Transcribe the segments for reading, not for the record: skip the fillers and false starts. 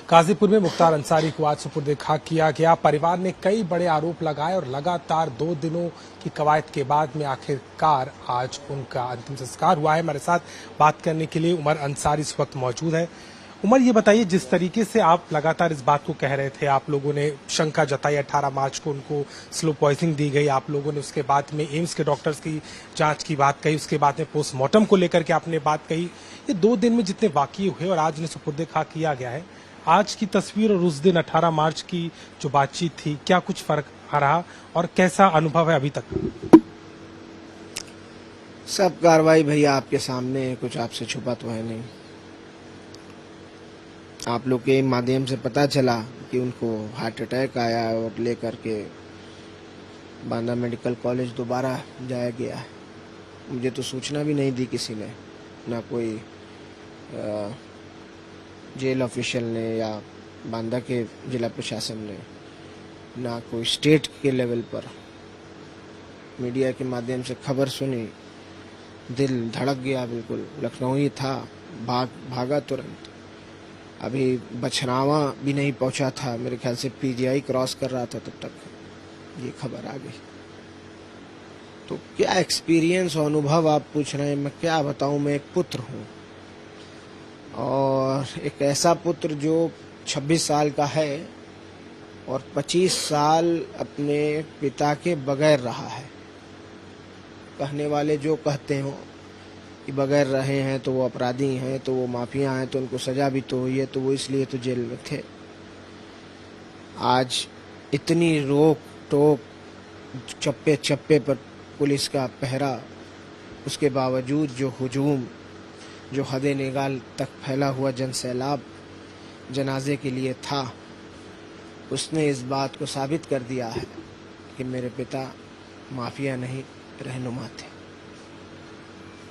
गाजीपुर में मुख्तार अंसारी को आज सुपुर्द खाक किया गया। परिवार ने कई बड़े आरोप लगाए और लगातार 2 दिनों की कवायद के बाद में आखिरकार आज उनका अंतिम संस्कार हुआ है। हमारे साथ बात करने के लिए उमर अंसारी इस वक्त मौजूद है। उमर, ये बताइए, जिस तरीके से आप लगातार इस बात को कह रहे थे, आप लोगों ने शंका जताई 18 मार्च को उनको स्लो पॉइजनिंग दी गई, आप लोगों ने उसके बाद में एम्स के डॉक्टर्स की जांच की बात कही, उसके बाद में पोस्टमार्टम को लेकर के आपने बात कही। ये 2 दिन में जितने वाकये हुए और आज उन्हें सुपुर्द खाक किया गया है, आज की तस्वीर और उस दिन 18 मार्च की जो बातचीत थी, क्या कुछ फर्क आ रहा और कैसा अनुभव है अभी तक? सब कार्रवाई भैया आपके सामने है, कुछ आपसे छुपा तो है नहीं। आप लोग के माध्यम से पता चला कि उनको हार्ट अटैक आया और लेकर के बांदा मेडिकल कॉलेज दोबारा जाया गया है। मुझे तो सूचना भी नहीं दी किसी ने, ना कोई जेल ऑफिशियल ने या बांदा के जिला प्रशासन ने, ना कोई स्टेट के लेवल पर। मीडिया के माध्यम से खबर सुनी, दिल धड़क गया, बिल्कुल लखनऊ ही था, भागा तुरंत। अभी बछरावा भी नहीं पहुंचा था, मेरे ख्याल से पीजीआई क्रॉस कर रहा था, तब तक ये खबर आ गई। तो क्या एक्सपीरियंस और अनुभव आप पूछ रहे हैं, मैं क्या बताऊं। मैं एक पुत्र हूं और एक ऐसा पुत्र जो 26 साल का है और 25 साल अपने पिता के बगैर रहा है। कहने वाले जो कहते हो कि बगैर रहे हैं तो वो अपराधी हैं, तो वो माफिया हैं, तो उनको सजा भी तो हुई है, तो वो इसलिए तो जेल में थे। आज इतनी रोक टोक, चप्पे चप्पे पर पुलिस का पहरा, उसके बावजूद जो हुजूम, जो हदे निगाल तक फैला हुआ जनसैलाब जनाजे के लिए था, उसने इस बात को साबित कर दिया है कि मेरे पिता माफिया नहीं, रहनुमा थे।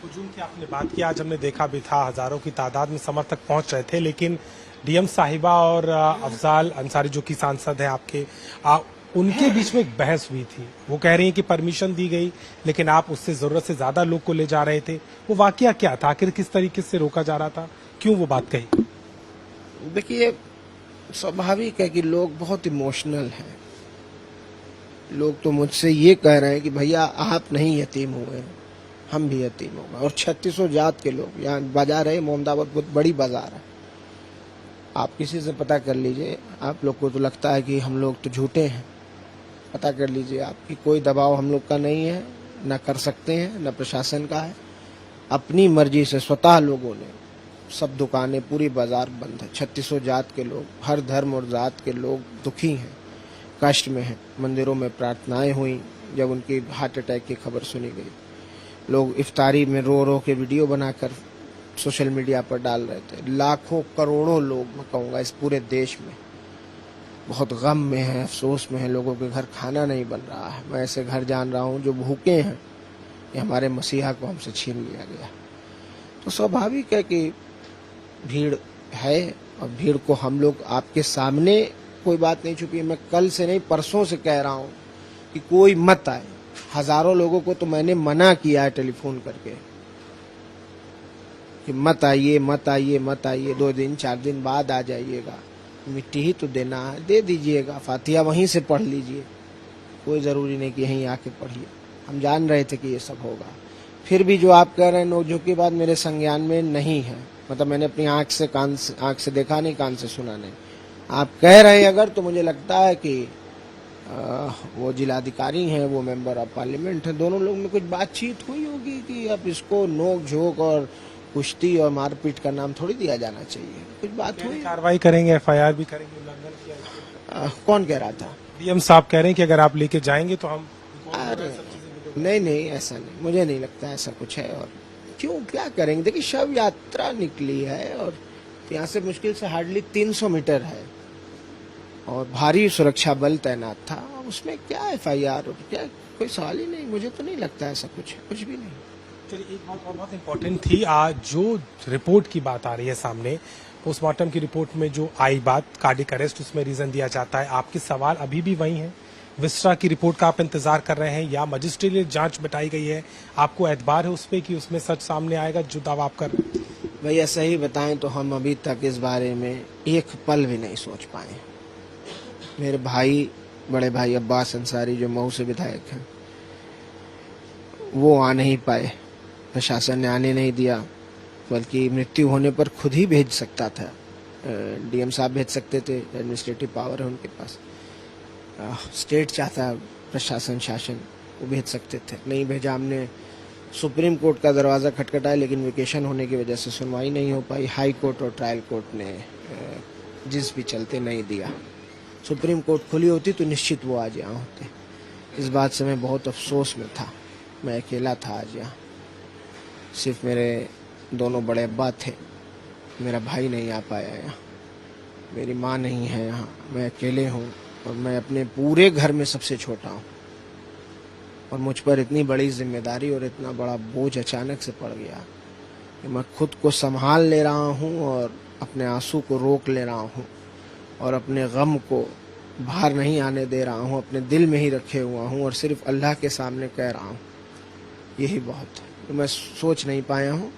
हुजूम की आपने बात की, आज हमने देखा भी था हजारों की तादाद में समर्थक पहुंच रहे थे, लेकिन डीएम साहिबा और अफजाल अंसारी जो कि सांसद हैं आपके, उनके बीच में एक बहस हुई थी। वो कह रही हैं कि परमिशन दी गई, लेकिन आप उससे जरूरत से ज्यादा लोग को ले जा रहे थे। वो वाकया क्या था, आखिर किस तरीके से रोका जा रहा था, क्यों वो बात कही? देखिए, स्वाभाविक है कि लोग बहुत इमोशनल हैं। लोग तो मुझसे ये कह रहे हैं कि भैया आप नहीं यतीम हुए, हम भी यतीम हो गए। और 3600 जात के लोग, यहाँ बाजार है मोहम्मदाबाद, बहुत बड़ी बाजार है, आप किसी से पता कर लीजिए। आप लोग को तो लगता है कि हम लोग तो झूठे हैं, पता कर लीजिए। आपकी कोई दबाव हम लोग का नहीं है, न कर सकते हैं, न प्रशासन का है। अपनी मर्जी से स्वतः लोगों ने, सब दुकानें, पूरी बाजार बंद है। 3600 जात के लोग, हर धर्म और जात के लोग दुखी हैं, कष्ट में हैं। मंदिरों में प्रार्थनाएं हुई जब उनकी हार्ट अटैक की खबर सुनी गई। लोग इफ्तारी में रो रो के वीडियो बनाकर सोशल मीडिया पर डाल रहे थे। लाखों करोड़ों लोग, मैं कहूँगा, इस पूरे देश में बहुत गम में है, अफसोस में है। लोगों के घर खाना नहीं बन रहा है। मैं ऐसे घर जान रहा हूँ जो भूखे हैं कि हमारे मसीहा को हमसे छीन लिया गया। तो स्वाभाविक है कि भीड़ है, और भीड़ को हम लोग आपके सामने, कोई बात नहीं छुपी। मैं कल से नहीं, परसों से कह रहा हूँ कि कोई मत आए। हजारों लोगों को तो मैंने मना किया है टेलीफोन करके कि मत आइए, मत आइए, मत आइए। 2 दिन 4 दिन बाद आ जाइएगा, मिट्टी ही तो देना है, दे दीजिएगा। फातिहा वहीं से पढ़ लीजिए, कोई ज़रूरी नहीं कि यहीं आके पढ़िए। हम जान रहे थे कि ये सब होगा। फिर भी जो आप कह रहे हैं नोकझोंक की बात मेरे संज्ञान में नहीं है। मतलब मैंने अपनी आंख से देखा नहीं, कान से सुना नहीं। आप कह रहे हैं अगर, तो मुझे लगता है कि वो जिलाधिकारी हैं, वो मेंबर ऑफ पार्लियामेंट हैं, दोनों लोग में कुछ बातचीत हुई होगी कि अब इसको नोक झोंक और कुश्ती और मारपीट का नाम थोड़ी दिया जाना चाहिए। कुछ बात हुई, कार्रवाई करेंगे, एफआईआर भी करेंगे, उल्लंघन किया। कौन कह रहा था? डीएम साहब कह रहे हैं कि अगर आप लेके जाएंगे तो हम। नहीं, ऐसा नहीं, मुझे नहीं लगता ऐसा कुछ है। और क्यों, क्या करेंगे? देखिए, शव यात्रा निकली है और यहाँ से मुश्किल से हार्डली 300 मीटर है और भारी सुरक्षा बल तैनात था। उसमें क्या एफआईआर, क्या, कोई सवाल ही नहीं। मुझे तो नहीं लगता ऐसा कुछ भी नहीं। चलिए, एक बात और बहुत इम्पोर्टेंट थी, आज जो रिपोर्ट की बात आ रही है सामने, पोस्टमार्टम की रिपोर्ट में जो आई बात कार्डियक अरेस्ट, उसमें रीजन दिया जाता है। आपके सवाल अभी भी वही हैं? विस्टा की रिपोर्ट का आप इंतजार कर रहे हैं या मजिस्ट्रेट जांच बिठाई गई है? आपको एतबार है उस पर कि उसमें सच सामने आएगा जो दावा आप कर रहे हैं? भैया सही बताएं तो हम अभी तक इस बारे में एक पल भी नहीं सोच पाए। मेरे भाई, बड़े भाई अब्बास अंसारी जो मऊ से विधायक हैं, वो आ नहीं पाए, प्रशासन ने आने नहीं दिया, बल्कि मृत्यु होने पर खुद ही भेज सकता था। डीएम साहब भेज सकते थे, एडमिनिस्ट्रेटिव पावर है उनके पास। स्टेट चाहता, प्रशासन शासन वो भेज सकते थे, नहीं भेजा। हमने सुप्रीम कोर्ट का दरवाज़ा खटखटाया, लेकिन वेकेशन होने की वजह से सुनवाई नहीं हो पाई। हाई कोर्ट और ट्रायल कोर्ट ने जिस भी चलते नहीं दिया। सुप्रीम कोर्ट खुली होती तो निश्चित वो आज यहाँ होते। इस बात से मैं बहुत अफसोस में था। मैं अकेला था आज यहाँ, सिर्फ मेरे दोनों बड़े अब्बा थे, मेरा भाई नहीं आ पाया यहाँ, मेरी माँ नहीं है यहाँ, मैं अकेले हूँ और मैं अपने पूरे घर में सबसे छोटा हूँ। और मुझ पर इतनी बड़ी जिम्मेदारी और इतना बड़ा बोझ अचानक से पड़ गया कि मैं खुद को संभाल ले रहा हूँ और अपने आंसू को रोक ले रहा हूँ और अपने गम को बाहर नहीं आने दे रहा हूँ, अपने दिल में ही रखे हुआ हूँ और सिर्फ अल्लाह के सामने कह रहा हूँ, यही बहुत है। तो मैं सोच नहीं पाया हूँ।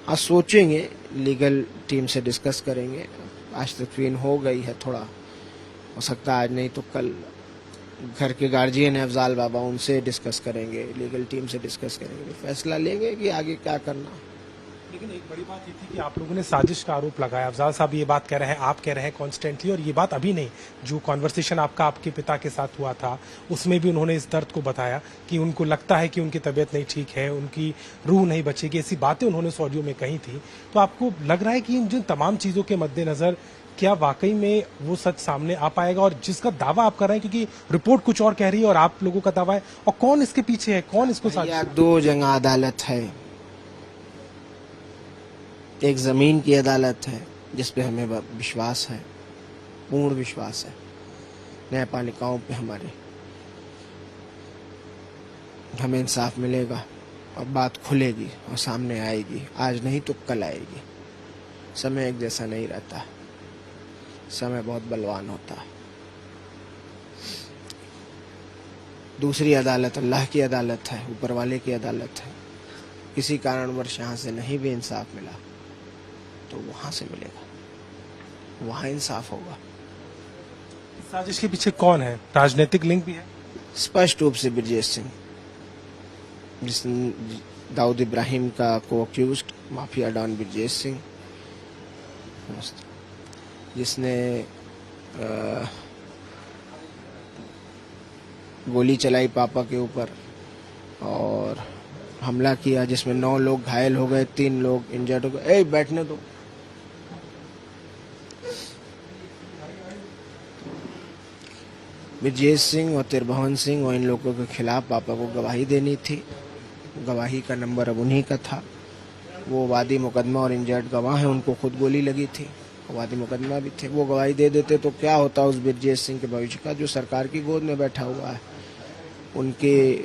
आज सोचेंगे, लीगल टीम से डिस्कस करेंगे। आज तकरीन हो गई है, थोड़ा हो सकता है आज नहीं तो कल घर के गार्जियन है अफजाल बाबा, उनसे डिस्कस करेंगे, लीगल टीम से डिस्कस करेंगे, फैसला लेंगे कि आगे क्या करना। लेकिन एक बड़ी बात ये थी कि आप लोगों ने साजिश का आरोप लगाया। अफजाल साहब ये बात कह रहे हैं, आप कह रहे हैं कॉन्स्टेंटली, और ये बात अभी नहीं, जो कॉन्वर्सेशन आपका आपके पिता के साथ हुआ था उसमें भी उन्होंने इस दर्द को बताया कि उनको लगता है कि उनकी तबीयत नहीं ठीक है, उनकी रूह नहीं बचेगी, ऐसी बातें उन्होंने उस ऑडियो में कही थी। तो आपको लग रहा है कि इन जिन तमाम चीजों के मद्देनजर क्या वाकई में वो सच सामने आ पाएगा? और जिसका दावा आप कर रहे हैं, क्योंकि रिपोर्ट कुछ और कह रही है और आप लोगों का दावा है, और कौन इसके पीछे है, कौन इसको दो जगह अदालत है। एक जमीन की अदालत है जिस पे हमें विश्वास है, पूर्ण विश्वास है, न्यायपालिकाओं पे हमारे, हमें इंसाफ मिलेगा और बात खुलेगी और सामने आएगी। आज नहीं तो कल आएगी। समय एक जैसा नहीं रहता, समय बहुत बलवान होता है। दूसरी अदालत अल्लाह की अदालत है, ऊपर वाले की अदालत है। किसी कारणवश यहाँ से नहीं भी इंसाफ मिला तो वहां से मिलेगा, वहां इंसाफ होगा। साजिश के पीछे कौन है? राजनीतिक लिंक भी है? स्पष्ट रूप से ब्रजेश सिंह, जिसने दाऊद इब्राहिम का को accused mafia don Brajesh Singh, जिसने गोली चलाई पापा के ऊपर और हमला किया, जिसमें 9 लोग घायल हो गए, 3 लोग इंजर्ड हो गए। बैठने दो। ब्रजेश सिंह और तिरभवन सिंह और इन लोगों के खिलाफ पापा को गवाही देनी थी। गवाही का नंबर अब उन्हीं का था। वो वादी मुकदमा और इंजर्ड गवाह हैं, उनको खुद गोली लगी थी, वादी मुकदमा भी थे। वो गवाही दे देते तो क्या होता उस ब्रजेश सिंह के भविष्य का, जो सरकार की गोद में बैठा हुआ है, उनके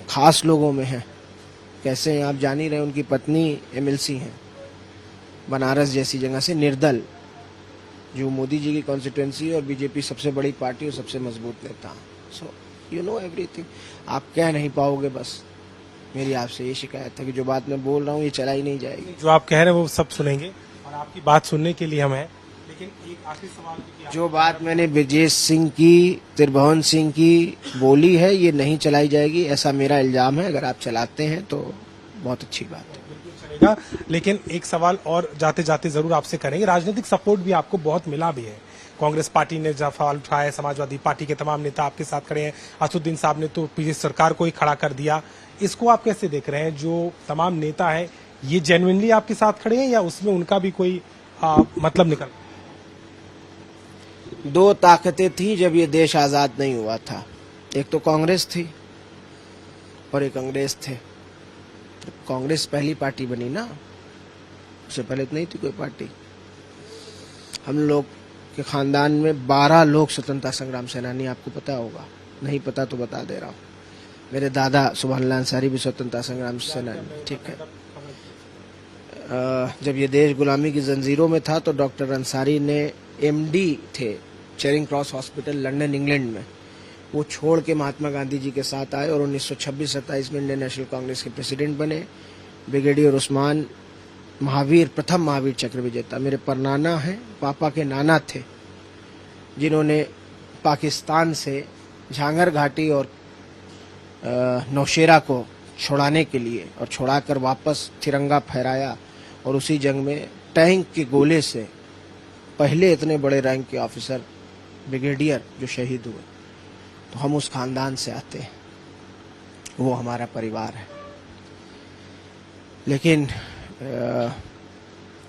खास लोगों में है। कैसे हैं आप जान ही रहे, उनकी पत्नी एमएलसी हैं बनारस जैसी जगह से, निर्दल, जो मोदी जी की कॉन्स्टिट्यूएंसी और बीजेपी सबसे बड़ी पार्टी और सबसे मजबूत नेता। So you know everything. आप कह नहीं पाओगे, बस मेरी आपसे ये शिकायत है कि जो बात मैं बोल रहा हूँ ये चलाई नहीं जाएगी। जो आप कह रहे हैं वो सब सुनेंगे और आपकी बात सुनने के लिए हम हैं, लेकिन एक आखिरी सवाल, जो बात मैंने ब्रजेश सिंह की, तिरभवन सिंह की बोली है, ये नहीं चलाई जाएगी, ऐसा मेरा इल्जाम है। अगर आप चलाते हैं तो बहुत अच्छी बात है, चलेगा। लेकिन एक सवाल और जाते जाते जरूर आपसे करेंगे। राजनीतिक सपोर्ट भी आपको बहुत मिला भी है। कांग्रेस पार्टी ने सवाल उठाया, समाजवादी पार्टी के तमाम नेता आपके साथ खड़े हैं, असदुद्दीन साहब ने तो पीछे सरकार को ही खड़ा कर दिया। इसको आप कैसे देख रहे हैं? जो तमाम नेता है ये जेन्युइनली आपके साथ खड़े हैं या उसमें उनका भी कोई मतलब निकल? 2 ताकतें थी जब ये देश आजाद नहीं हुआ था, एक तो कांग्रेस थी और एक अंग्रेज थे। तो कांग्रेस पहली पार्टी बनी ना, उससे पहले तो नहीं थी कोई पार्टी। हम लोग के खानदान में 12 लोग स्वतंत्रता संग्राम सेनानी, आपको पता होगा, नहीं पता तो बता दे रहा हूँ। मेरे दादा सुभान अंसारी भी स्वतंत्रता संग्राम सेनानी, ठीक है। जब ये देश गुलामी की जंजीरों में था तो डॉक्टर अंसारी ने एमडी थे Charing cross hospital London England में, वो छोड़ के महात्मा गांधी जी के साथ आए और 1926-27 में इंडियन नेशनल कांग्रेस के प्रेसिडेंट बने। ब्रिगेडियर उस्मान प्रथम महावीर चक्र विजेता मेरे परनाना हैं, पापा के नाना थे, जिन्होंने पाकिस्तान से झांगर घाटी और नौशेरा को छुड़ाने के लिए और छुड़ाकर वापस तिरंगा फहराया, और उसी जंग में टैंक के गोले से पहले इतने बड़े रैंक के ऑफिसर ब्रिगेडियर जो शहीद हुए। तो हम उस खानदान से आते हैं, वो हमारा परिवार है। लेकिन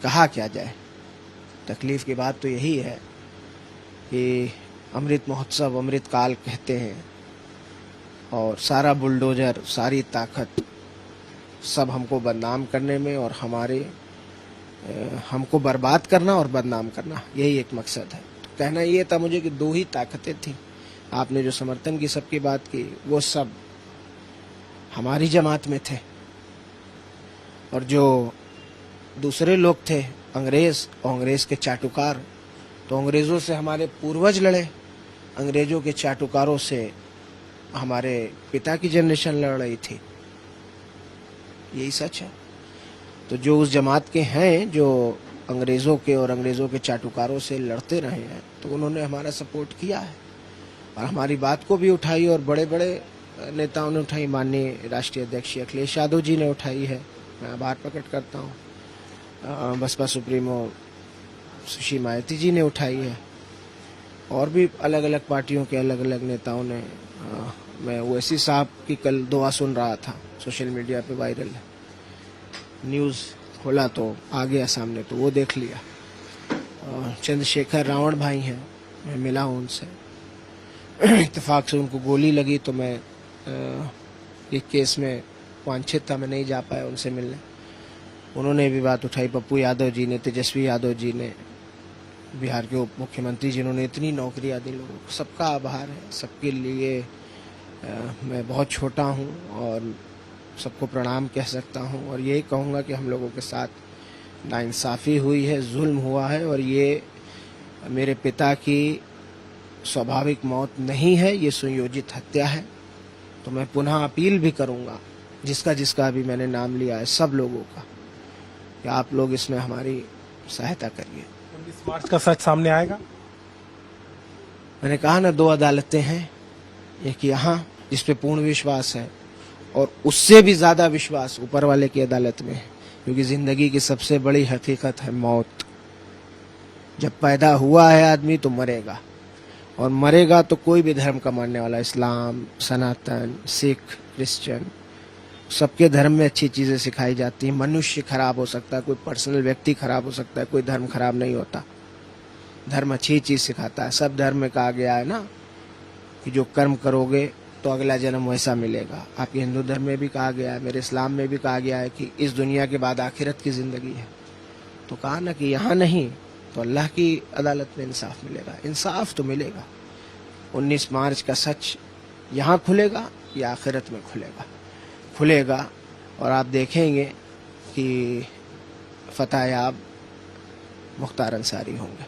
कहा क्या जाए, तकलीफ की बात तो यही है कि अमृत महोत्सव, अमृत काल कहते हैं, और सारा बुलडोजर, सारी ताकत सब हमको बदनाम करने में और हमको बर्बाद करना और बदनाम करना, यही एक मकसद है। तो कहना ये था मुझे कि दो ही ताकतें थी। आपने जो समर्थन की सबकी बात की, वो सब हमारी जमात में थे, और जो दूसरे लोग थे अंग्रेज और अंग्रेज के चाटुकार, तो अंग्रेजों से हमारे पूर्वज लड़े, अंग्रेजों के चाटुकारों से हमारे पिता की जनरेशन लड़ रही थी। यही सच है। तो जो उस जमात के हैं जो अंग्रेजों के और अंग्रेजों के चाटुकारों से लड़ते रहे हैं, तो उन्होंने हमारा सपोर्ट किया है और हमारी बात को भी उठाई, और बड़े बड़े नेताओं ने उठाई। माननीय राष्ट्रीय अध्यक्ष अखिलेश यादव जी ने उठाई है, मैं आभार प्रकट करता हूँ। बसपा सुप्रीमो सुश्री मायावती जी ने उठाई है, और भी अलग अलग पार्टियों के अलग अलग नेताओं ने। मैं ओवैसी साहब की कल दुआ सुन रहा था, सोशल मीडिया पे वायरल है, न्यूज़ खोला तो आ गया सामने, तो वो देख लिया। चंद्रशेखर रावण भाई हैं, मैं मिला हूँ उनसे, इत्तेफाक से उनको गोली लगी, तो मैं एक केस में वांछित था, मैं नहीं जा पाया उनसे मिलने। उन्होंने भी बात उठाई, पप्पू यादव जी ने, तेजस्वी यादव जी ने, बिहार के उप मुख्यमंत्री जिन्होंने इतनी नौकरियां दी लोगों को, सबका आभार है। सबके लिए मैं बहुत छोटा हूं और सबको प्रणाम कह सकता हूं, और यही कहूंगा कि हम लोगों के साथ नाइंसाफ़ी हुई है, जुल्म हुआ है, और ये मेरे पिता की स्वाभाविक मौत नहीं है, ये सुनियोजित हत्या है। तो मैं पुनः अपील भी करूंगा जिसका जिसका अभी मैंने नाम लिया है, सब लोगों का, कि आप लोग इसमें हमारी सहायता करिए। 19 मार्च का सच सामने आएगा। मैंने कहा ना, दो अदालतें हैं, एक यहाँ जिस पे पूर्ण विश्वास है, और उससे भी ज्यादा विश्वास ऊपर वाले की अदालत में है, क्योंकि जिंदगी की सबसे बड़ी हकीकत है मौत। जब पैदा हुआ है आदमी तो मरेगा, और मरेगा तो कोई भी धर्म का मानने वाला, इस्लाम, सनातन, सिख, क्रिश्चियन, सबके धर्म में अच्छी चीजें सिखाई जाती हैं। मनुष्य खराब हो सकता है, कोई पर्सनल व्यक्ति खराब हो सकता है, कोई धर्म खराब नहीं होता। धर्म अच्छी चीज सिखाता है। सब धर्म में कहा गया है ना कि जो कर्म करोगे तो अगला जन्म वैसा मिलेगा। आपके हिंदू धर्म में भी कहा गया है, मेरे इस्लाम में भी कहा गया है कि इस दुनिया के बाद आखिरत की जिंदगी है। तो कहा ना कि यहाँ नहीं तो अल्लाह की अदालत में इंसाफ मिलेगा। इंसाफ तो मिलेगा। 19 मार्च का सच यहाँ खुलेगा या आखिरत में खुलेगा, और आप देखेंगे कि फतेह याब मुख्तार अंसारी होंगे।